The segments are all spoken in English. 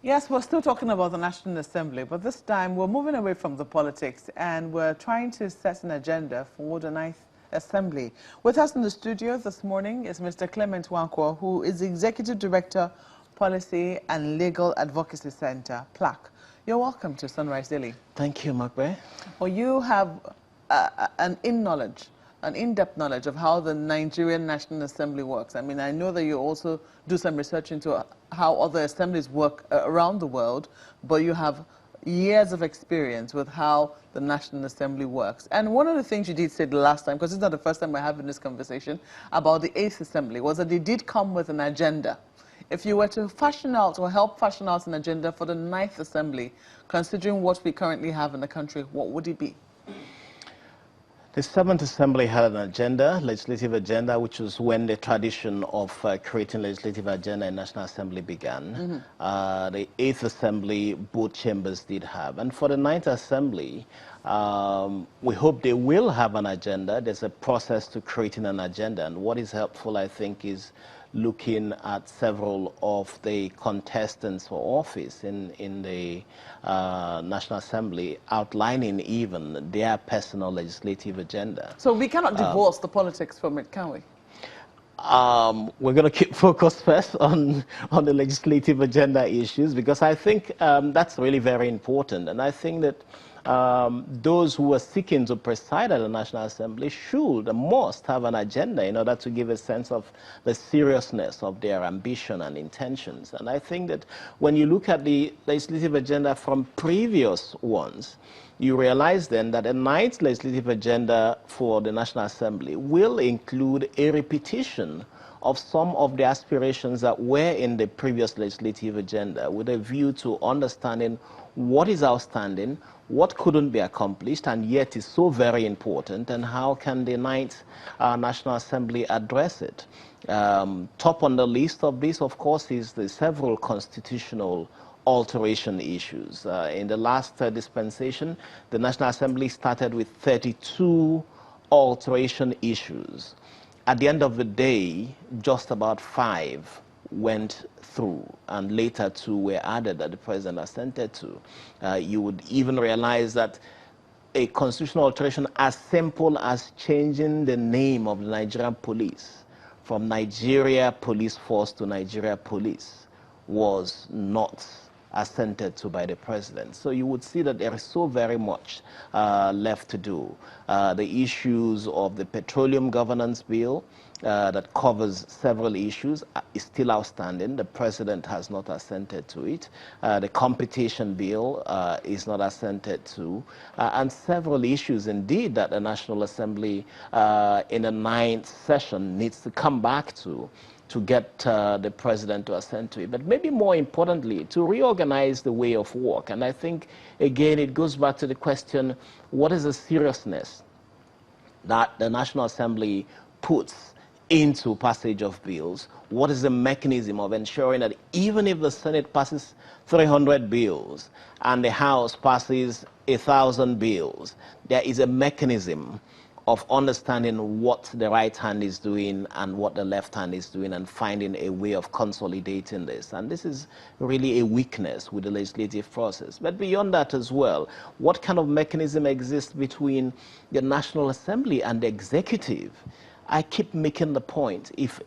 Yes, we're still talking about the National Assembly, but this time we're moving away from the politics and we're trying to set an agenda for the ninth Assembly. With us in the studio this morning is Mr. Nwankwo, who is the Executive Director, Policy and Legal Advocacy Center, PLAC. You're welcome to Sunrise Daily. Thank you, Makwe. Well, you have an in-depth knowledge of how the Nigerian National Assembly works. I mean, I know that you also do some research into how other assemblies work around the world, but you have years of experience with how the National Assembly works. And one of the things you did say the last time, because it's not the first time we're having this conversation, about the 8th Assembly, was that they did come with an agenda. If you were to fashion out or help fashion out an agenda for the 9th Assembly, considering what we currently have in the country, what would it be? The 7th Assembly had an agenda, legislative agenda, which was when the tradition of creating legislative agenda in National Assembly began. The 8th Assembly, both chambers did have. And for the 9th Assembly, we hope they will have an agenda. There's a process to creating an agenda. And what is helpful, I think, is looking at several of the contestants for office in the National Assembly, outlining even their personal legislative agenda. So we cannot divorce the politics from it, can we? We're going to keep focused first on the legislative agenda issues, because I think that's really very important. And I think that those who are seeking to preside at the National Assembly should and must have an agenda in order to give a sense of the seriousness of their ambition and intentions. And I think that when you look at the legislative agenda from previous ones, you realize then that a 9th legislative agenda for the National Assembly will include a repetition of some of the aspirations that were in the previous legislative agenda, with a view to understanding what is outstanding, what couldn't be accomplished, and yet is so very important, and how can the 9th National Assembly address it. Top on the list of this, of course, is the several constitutional alteration issues. In the last dispensation, the National Assembly started with 32 alteration issues. At the end of the day, just about 5 went through, and later 2 were added that the president assented to. You would even realize that a constitutional alteration as simple as changing the name of the Nigerian police from Nigeria Police Force to Nigeria Police was not assented to by the president. So you would see that there is so very much left to do. The issues of the Petroleum Governance Bill that covers several issues is still outstanding. The president has not assented to it. The Competition Bill is not assented to. And several issues indeed that the National Assembly in the 9th session needs to come back to get the president to assent to it. But maybe more importantly, to reorganize the way of work. And I think, again, it goes back to the question, what is the seriousness that the National Assembly puts into passage of bills? What is the mechanism of ensuring that even if the Senate passes 300 bills and the House passes 1,000 bills, there is a mechanism of understanding what the right hand is doing and what the left hand is doing, and finding a way of consolidating this. And this is really a weakness with the legislative process. But beyond that as well, what kind of mechanism exists between the National Assembly and the executive? I keep making the point, if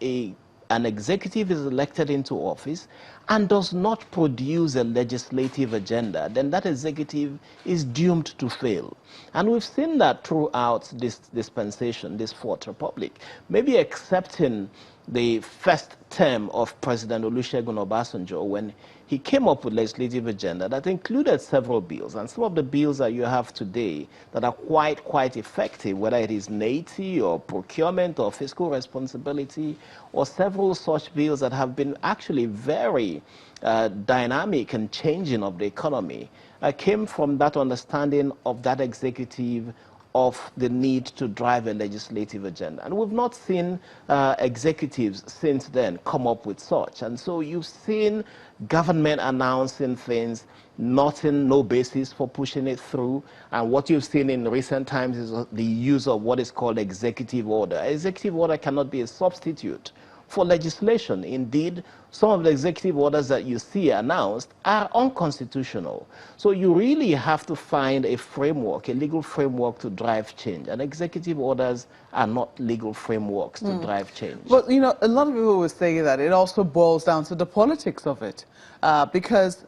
an executive is elected into office and does not produce a legislative agenda, then that executive is doomed to fail. And we've seen that throughout this dispensation, this Fourth Republic, maybe excepting the first term of President Olusegun Obasanjo, when he came up with legislative agenda that included several bills. And some of the bills that you have today that are quite effective, whether it is NATI or procurement or fiscal responsibility, or several such bills that have been actually very dynamic and changing of the economy, came from that understanding of that executive of the need to drive a legislative agenda. And we've not seen executives since then come up with such. And so you've seen government announcing things, no basis for pushing it through. And what you've seen in recent times is the use of what is called executive order. Executive order cannot be a substitute for legislation. Indeed, some of the executive orders that you see announced are unconstitutional. So you really have to find a framework, a legal framework to drive change. And executive orders are not legal frameworks to drive change. But, you know, a lot of people will say that it also boils down to the politics of it. Because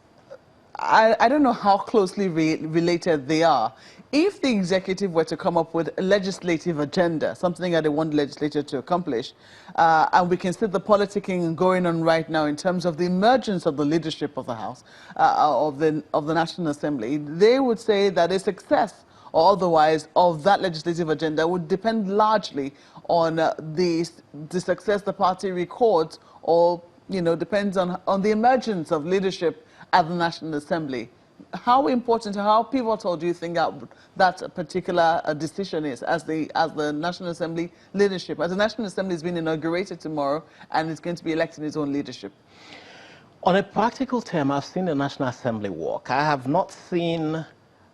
I don't know how closely related they are. If the executive were to come up with a legislative agenda, something that they want the legislature to accomplish, and we can see the politicking going on right now in terms of the emergence of the leadership of the House, of the National Assembly, they would say that a success or otherwise of that legislative agenda would depend largely on the success the party records, or, you know, depends on the emergence of leadership at the National Assembly. How important, how pivotal do you think that particular decision is as the National Assembly leadership? As the National Assembly is being inaugurated tomorrow and is going to be electing its own leadership. On a practical term, I've seen the National Assembly work. I have not seen,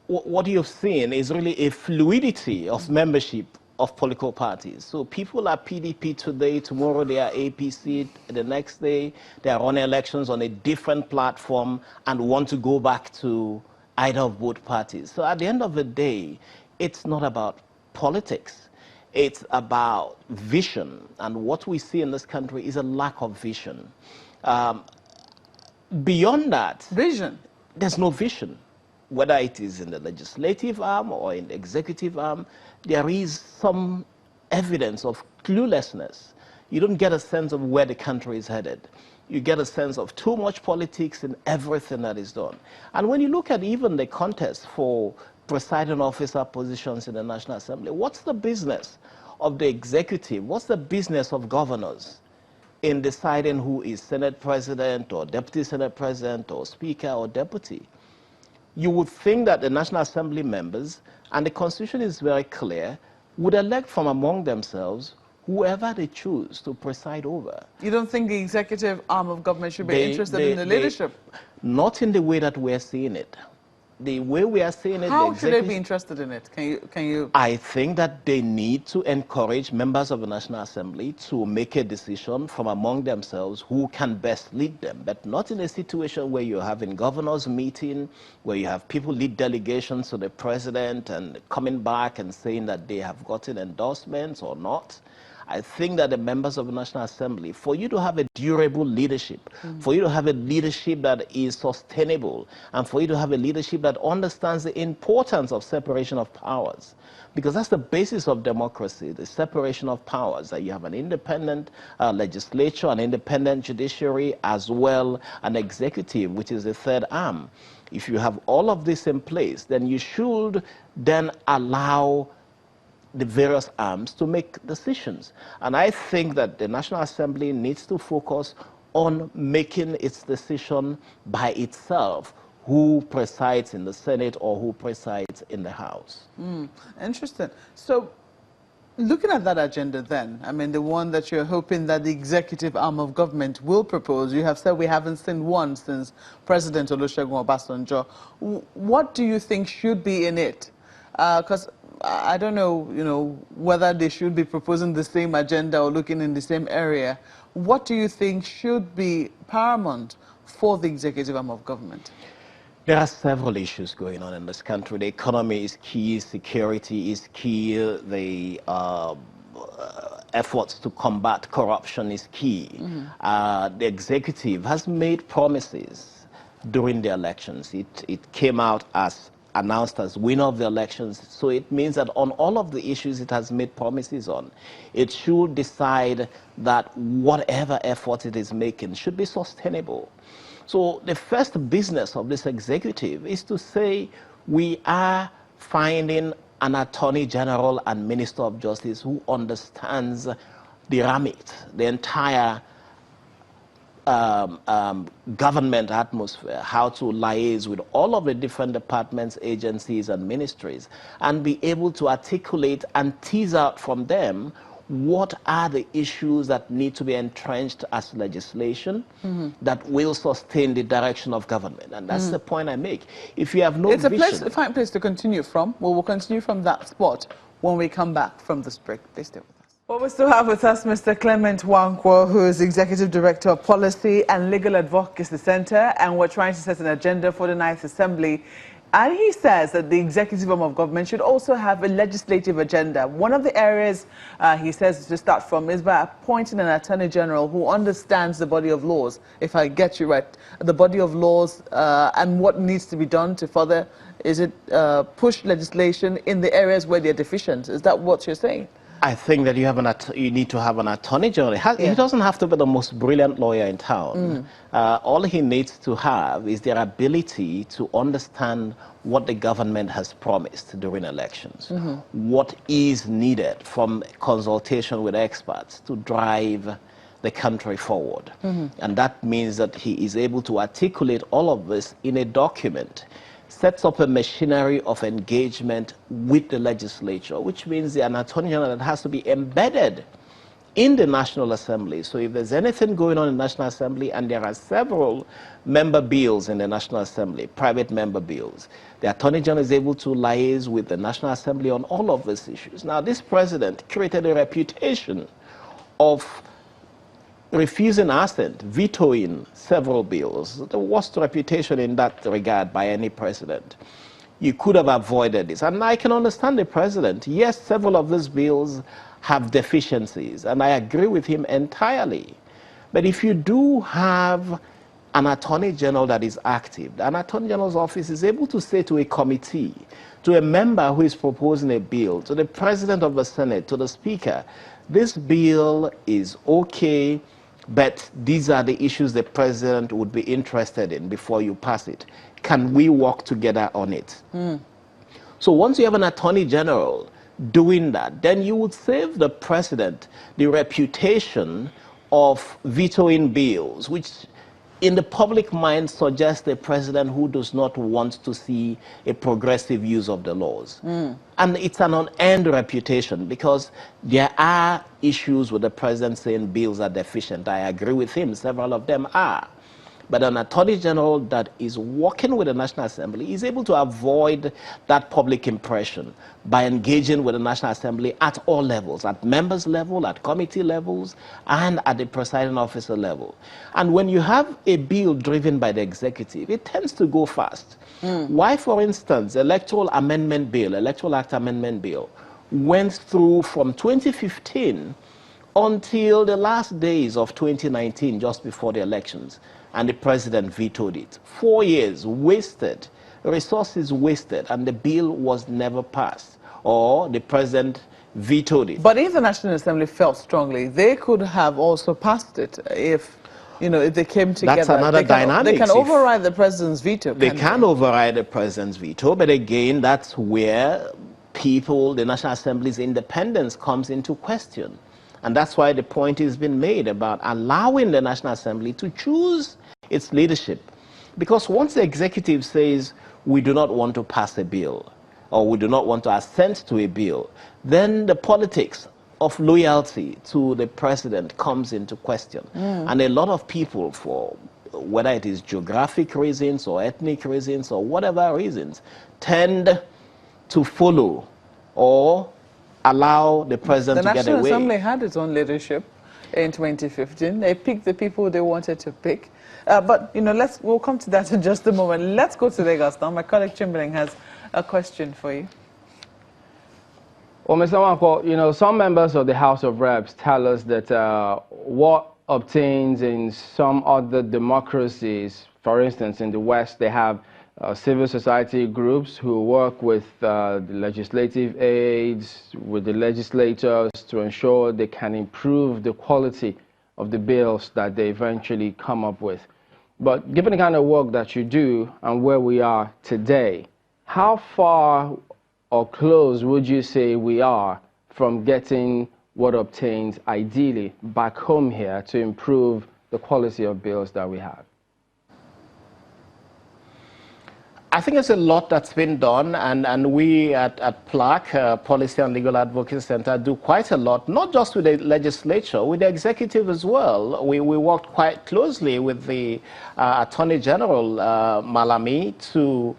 what you've seen is really a fluidity of membership of political parties. So people are PDP today, tomorrow they are APC, the next day they are running elections on a different platform and want to go back to either of both parties. So at the end of the day, it's not about politics. It's about vision. And what we see in this country is a lack of vision. Beyond that, Vision? There's no vision. Whether it is in the legislative arm or in the executive arm, there is some evidence of cluelessness. You don't get a sense of where the country is headed. You get a sense of too much politics in everything that is done. And when you look at even the contest for presiding officer positions in the National Assembly, what's the business of the executive? What's the business of governors in deciding who is Senate President or Deputy Senate President or Speaker or Deputy? You would think that the National Assembly members, and the Constitution is very clear, would elect from among themselves whoever they choose to preside over. You don't think the executive arm of government should be interested in the leadership? Not in the way that we're seeing it. The way we are seeing it, how should they be interested in it? Can you? I think that they need to encourage members of the National Assembly to make a decision from among themselves who can best lead them, but not in a situation where you're having governors meeting, where you have people lead delegations to the president and coming back and saying that they have gotten endorsements or not. I think that the members of the National Assembly, for you to have a durable leadership, for you to have a leadership that is sustainable, and for you to have a leadership that understands the importance of separation of powers, because that's the basis of democracy, the separation of powers, that you have an independent legislature, an independent judiciary, as well an executive, which is the third arm. If you have all of this in place, then you should then allow the various arms to make decisions. And I think that the National Assembly needs to focus on making its decision by itself, who presides in the Senate or who presides in the House. Interesting. So, looking at that agenda then, I mean, the one that you're hoping that the executive arm of government will propose, you have said we haven't seen one since President Olusegun Obasanjo. What do you think should be in it? Because I don't know, you know, whether they should be proposing the same agenda or looking in the same area. What do you think should be paramount for the executive arm of government? There are several issues going on in this country. The economy is key, security is key, the efforts to combat corruption is key. The executive has made promises during the elections. It came out as announced as winner of the elections. So it means that on all of the issues it has made promises on, it should decide that whatever effort it is making should be sustainable. So the first business of this executive is to say we are finding an Attorney General and Minister of Justice who understands the remit, the entire government atmosphere, how to liaise with all of the different departments, agencies, and ministries, and be able to articulate and tease out from them what are the issues that need to be entrenched as legislation that will sustain the direction of government. And that's the point I make. If you have no vision... It's a fine place to continue from. Well, we'll continue from that spot when we come back from this break. Please stay with us. Well, we still have with us Mr. Clement Nwankwo, who is Executive Director of Policy and Legal Advocacy Center, and we're trying to set an agenda for the Ninth Assembly. And he says that the executive arm of government should also have a legislative agenda. One of the areas he says to start from is by appointing an Attorney General who understands the body of laws, if I get you right, the body of laws and what needs to be done to further, is it push legislation in the areas where they're deficient? Is that what you're saying? I think that you need to have an attorney general. He doesn't have to be the most brilliant lawyer in town. All he needs to have is their ability to understand what the government has promised during elections, what is needed from consultation with experts to drive the country forward. And that means that he is able to articulate all of this in a document, sets up a machinery of engagement with the legislature, which means an attorney general that has to be embedded in the National Assembly. So if there's anything going on in the National Assembly, and there are several member bills in the National Assembly, private member bills, the attorney general is able to liaise with the National Assembly on all of these issues. Now, this president created a reputation of refusing assent, vetoing several bills. The worst reputation in that regard by any president. You could have avoided this. And I can understand the president. Yes, several of these bills have deficiencies, and I agree with him entirely. But if you do have an attorney general that is active, an attorney general's office is able to say to a committee, to a member who is proposing a bill, to the president of the Senate, to the speaker, this bill is okay, but these are the issues the president would be interested in before you pass it. Can we work together on it? So once you have an attorney general doing that, then you would save the president the reputation of vetoing bills, which in the public mind suggests a president who does not want to see a progressive use of the laws. And it's an unearned reputation, because there are issues with the president saying bills are deficient. I agree with him, several of them are. But an attorney general that is working with the National Assembly is able to avoid that public impression by engaging with the National Assembly at all levels, at members level, at committee levels, and at the presiding officer level. And when you have a bill driven by the executive, it tends to go fast. Why, for instance, Electoral Amendment Bill, Electoral Act Amendment Bill, went through from 2015 until the last days of 2019, just before the elections, and the president vetoed it. 4 years wasted, resources wasted, and the bill was never passed, or the president vetoed it. But if the National Assembly felt strongly, they could have also passed it if, you know, if they came together. That's another dynamic. They can override the president's veto. They can override the president's veto, but again, that's where the National Assembly's independence comes into question. And that's why the point has been made about allowing the National Assembly to choose its leadership. Because once the executive says, we do not want to pass a bill, or we do not want to assent to a bill, then the politics of loyalty to the president comes into question. And a lot of people, for whether it is geographic reasons or ethnic reasons or whatever reasons, tend to follow or allow the president to get away. The National Assembly had its own leadership in 2015. They picked the people they wanted to pick. But, you know, we'll come to that in just a moment. Let's go to Lagos now. My colleague Chamberlain has a question for you. Well, Mr. Nwankwo, you know, some members of the House of Reps tell us that what obtains in some other democracies, for instance, in the West, they have civil society groups who work with the legislative aides, with the legislators to ensure they can improve the quality of the bills that they eventually come up with. But given the kind of work that you do and where we are today, how far or close would you say we are from getting what obtains ideally back home here to improve the quality of bills that we have? I think there's a lot that's been done, and we at PLAC, Policy and Legal Advocacy Center, do quite a lot, not just with the legislature, with the executive as well. We worked quite closely with the Attorney General, Malami, to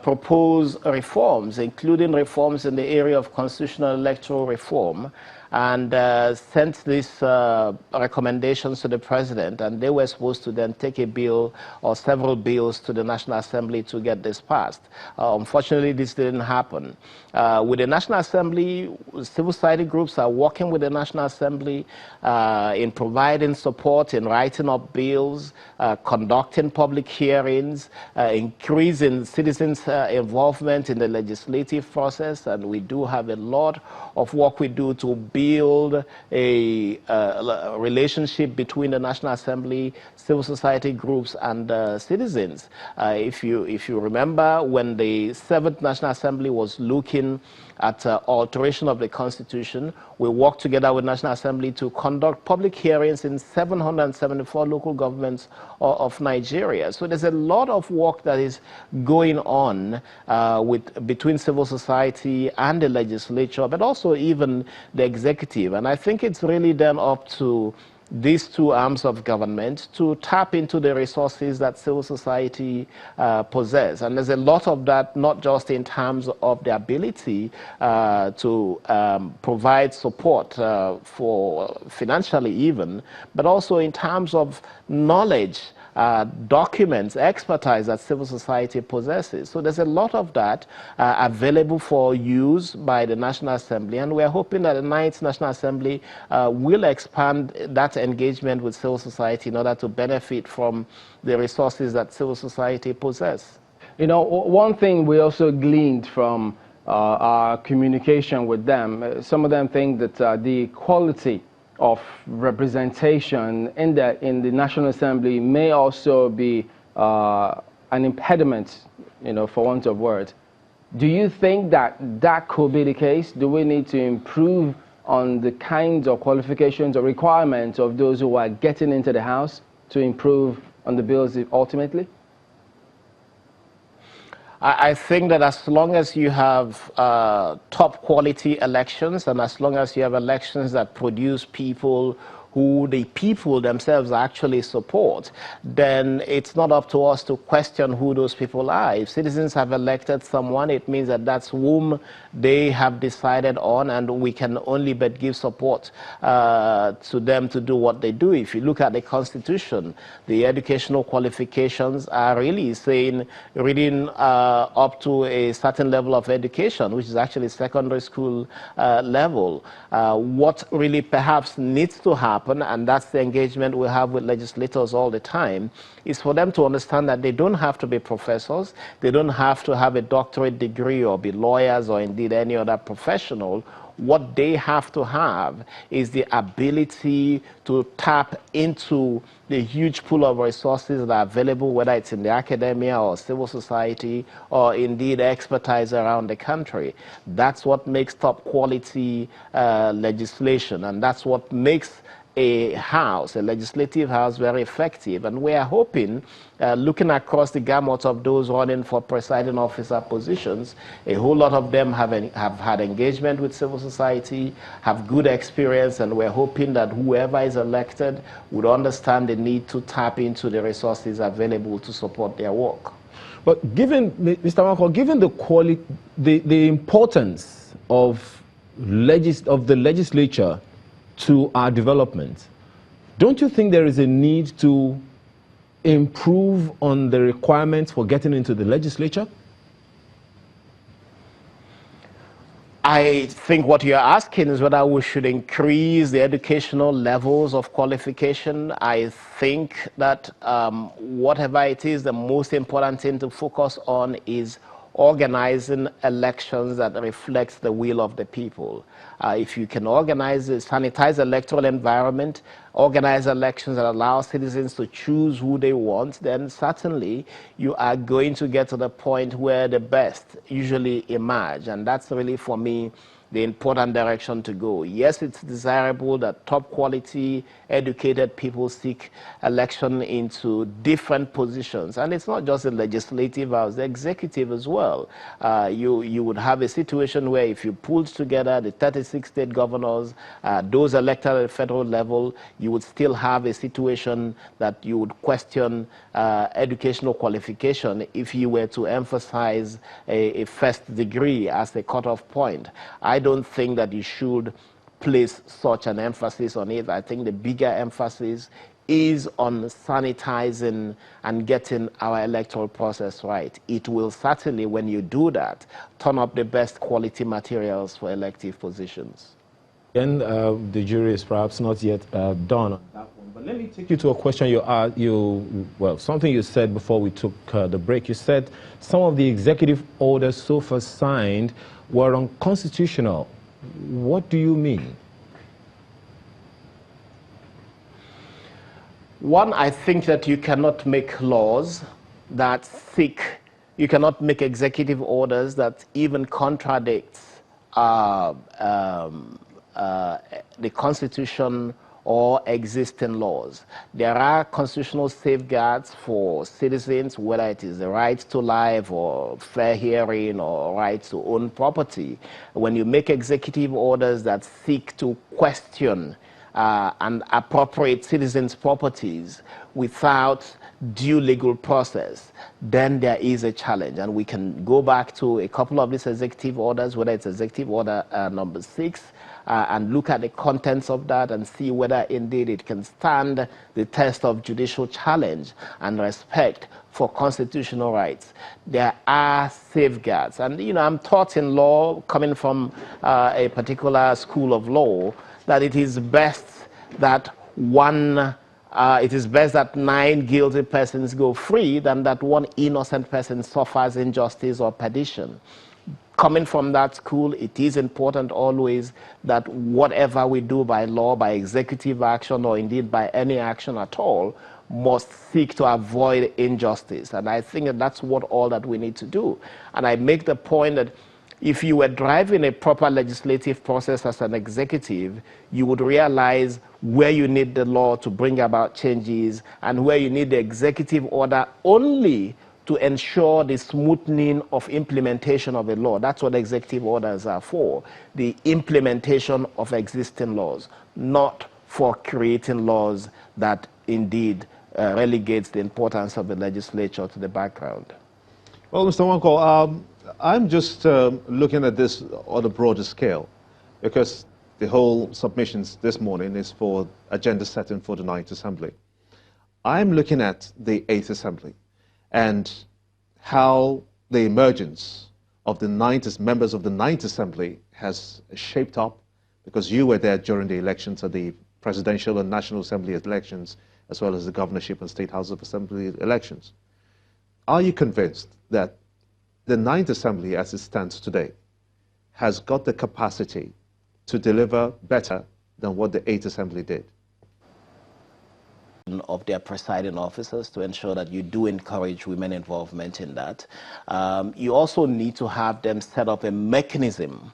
propose reforms, including reforms in the area of constitutional electoral reform and sent these recommendations to the president, and they were supposed to then take a bill or several bills to the National Assembly to get this passed. Unfortunately, this didn't happen. With the National Assembly, civil society groups are working with the National Assembly in providing support, in writing up bills, conducting public hearings, increasing citizens' involvement in the legislative process, and we do have a lot of work we do to build a relationship between the National Assembly, civil society groups, and citizens. If you remember, when the 7th National Assembly was looking at alteration of the Constitution, we worked together with National Assembly to conduct public hearings in 774 local governments of Nigeria. So there's a lot of work that is going on between civil society and the legislature, but also even the executive. And I think it's really then up to these two arms of government to tap into the resources that civil society possess. And there's a lot of that, not just in terms of the ability to provide support for financially even, but also in terms of knowledge, documents, expertise that civil society possesses. So there's a lot of that available for use by the National Assembly, and we're hoping that the 9th National Assembly will expand that engagement with civil society in order to benefit from the resources that civil society possess. You know, one thing we also gleaned from our communication with them, some of them think that the quality of representation in the National Assembly may also be an impediment, you know, for want of words. Do you think that that could be the case? Do we need to improve on the kinds of qualifications or requirements of those who are getting into the House to improve on the bills ultimately? I think that as long as you have top quality elections, and as long as you have elections that produce people who the people themselves actually support, then it's not up to us to question who those people are. If citizens have elected someone, it means that that's whom they have decided on, and we can only but give support to them to do what they do. If you look at the Constitution, the educational qualifications are really saying reading up to a certain level of education, which is actually secondary school level. What really perhaps needs to happen, and that's the engagement we have with legislators all the time, is for them to understand that they don't have to be professors, they don't have to have a doctorate degree or be lawyers or indeed any other professional. What they have to have is the ability to tap into the huge pool of resources that are available, whether it's in the academia or civil society or indeed expertise around the country. That's what makes top quality legislation, and that's what makes a house, a legislative house, very effective. And we are hoping, looking across the gamut of those running for presiding officer positions, a whole lot of them have had engagement with civil society, have good experience, and we're hoping that whoever is elected would understand the need to tap into the resources available to support their work. But given, Mr. Nwankwo, given the importance of the legislature to our development, don't you think there is a need to improve on the requirements for getting into the legislature? I think what you're asking is whether we should increase the educational levels of qualification. I think that whatever it is, the most important thing to focus on is organizing elections that reflects the will of the people. If you can organize a sanitized electoral environment, organize elections that allow citizens to choose who they want, then certainly you are going to get to the point where the best usually emerge. And that's really, for me, the important direction to go. Yes, it's desirable that top quality, educated people seek election into different positions. And it's not just the legislative house, the executive as well. You would have a situation where if you pulled together the 36 state governors, those elected at the federal level, you would still have a situation that you would question educational qualification if you were to emphasize a first degree as the cutoff point. I don't think that you should place such an emphasis on it. I think the bigger emphasis is on sanitizing and getting our electoral process right. It will certainly, when you do that, turn up the best quality materials for elective positions. Again, the jury is perhaps not yet done on that one. But let me take you to a question well, something you said before we took the break. You said some of the executive orders so far signed were unconstitutional. What do you mean? One, I think that you cannot make laws that you cannot make executive orders that even contradicts the Constitution or existing laws. There are constitutional safeguards for citizens, whether it is the right to life or fair hearing or right to own property. When you make executive orders that seek to question and appropriate citizens' properties without due legal process, then there is a challenge. And we can go back to a couple of these executive orders, whether it's Executive Order number 6, and look at the contents of that and see whether indeed it can stand the test of judicial challenge and respect for constitutional rights. There are safeguards. And, you know, I'm taught in law, coming from a particular school of law, that it is best that 9 guilty persons go free than that 1 innocent person suffers injustice or perdition. Coming from that school, it is important always that whatever we do by law, by executive action, or indeed by any action at all, must seek to avoid injustice. And I think that that's all that we need to do. And I make the point that if you were driving a proper legislative process as an executive, you would realize where you need the law to bring about changes and where you need the executive order only to ensure the smoothing of implementation of a law. That's what executive orders are for, the implementation of existing laws, not for creating laws that indeed relegates the importance of the legislature to the background. Well, Mr. Nwankwo, I'm just looking at this on a broader scale, because the whole submissions this morning is for agenda setting for the 9th Assembly. I'm looking at the 8th Assembly and how the emergence of the members of the 9th Assembly has shaped up, because you were there during the elections of the Presidential and National Assembly elections, as well as the Governorship and State House of Assembly elections. Are you convinced that the 9th Assembly, as it stands today, has got the capacity to deliver better than what the 8th Assembly did? Of their presiding officers to ensure that you do encourage women involvement in that. You also need to have them set up a mechanism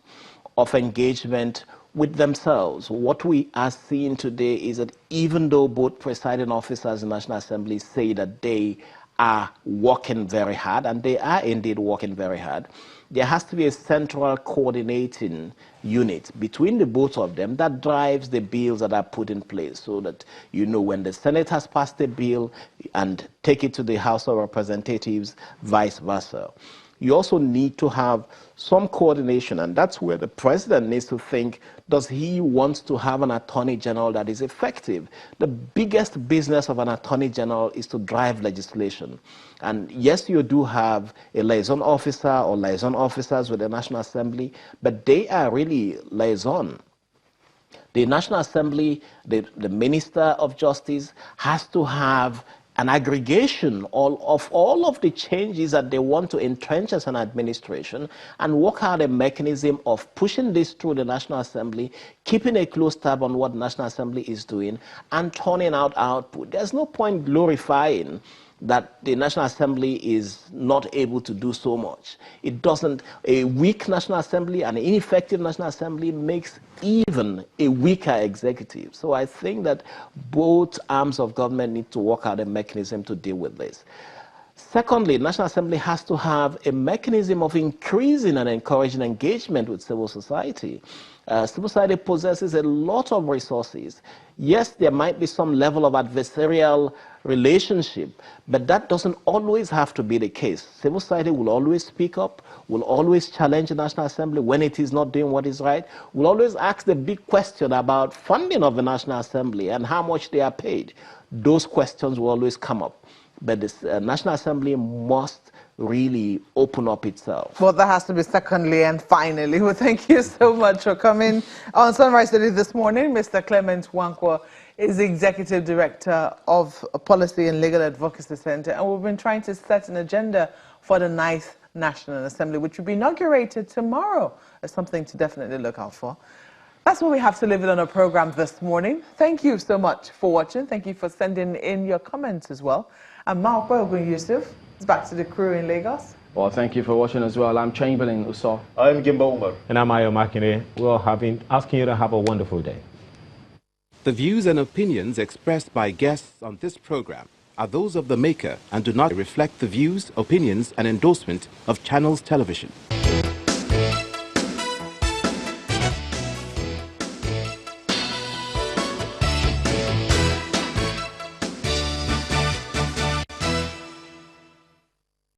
of engagement with themselves. What we are seeing today is that even though both presiding officers in the National Assembly say that they are working very hard, and they are indeed working very hard, there has to be a central coordinating unit between the both of them that drives the bills that are put in place, so that, you know, when the Senate has passed a bill and take it to the House of Representatives, vice versa. You also need to have some coordination, and that's where the president needs to think, does he want to have an attorney general that is effective? The biggest business of an attorney general is to drive legislation. And yes, you do have a liaison officer or liaison officers with the National Assembly, but they are really liaison. The National Assembly, the Minister of Justice, has to have an aggregation of all of the changes that they want to entrench as an administration, and work out a mechanism of pushing this through the National Assembly, keeping a close tab on what the National Assembly is doing, and turning out output. There's no point glorifying that the National Assembly is not able to do so much. It doesn't. A weak National Assembly and an ineffective National Assembly makes even a weaker executive. So I think that both arms of government need to work out a mechanism to deal with this. Secondly, National Assembly has to have a mechanism of increasing and encouraging engagement with civil society. Civil society possesses a lot of resources. Yes, there might be some level of adversarial relationship, but that doesn't always have to be the case. Civil society will always speak up, will always challenge the National Assembly when it is not doing what is right, will always ask the big question about funding of the National Assembly and how much they are paid. Those questions will always come up. But the National Assembly must really open up itself. Well, that has to be secondly and finally. Well, thank you so much for coming on Sunrise Daily this morning. Mr. Clement Nwankwo is the Executive Director of Policy and Legal Advocacy Center, and we've been trying to set an agenda for the 9th National Assembly, which will be inaugurated tomorrow. It's something to definitely look out for. That's what we have to leave it on our program this morning. Thank you so much for watching. Thank you for sending in your comments as well. And Nwankwo Yusuf is back to the crew in Lagos. Well, thank you for watching as well. I'm Chamberlain Uso. I'm Gimba Umar. And I'm Ayo Makine. We're asking you to have a wonderful day. The views and opinions expressed by guests on this program are those of the maker and do not reflect the views, opinions, and endorsement of Channels Television.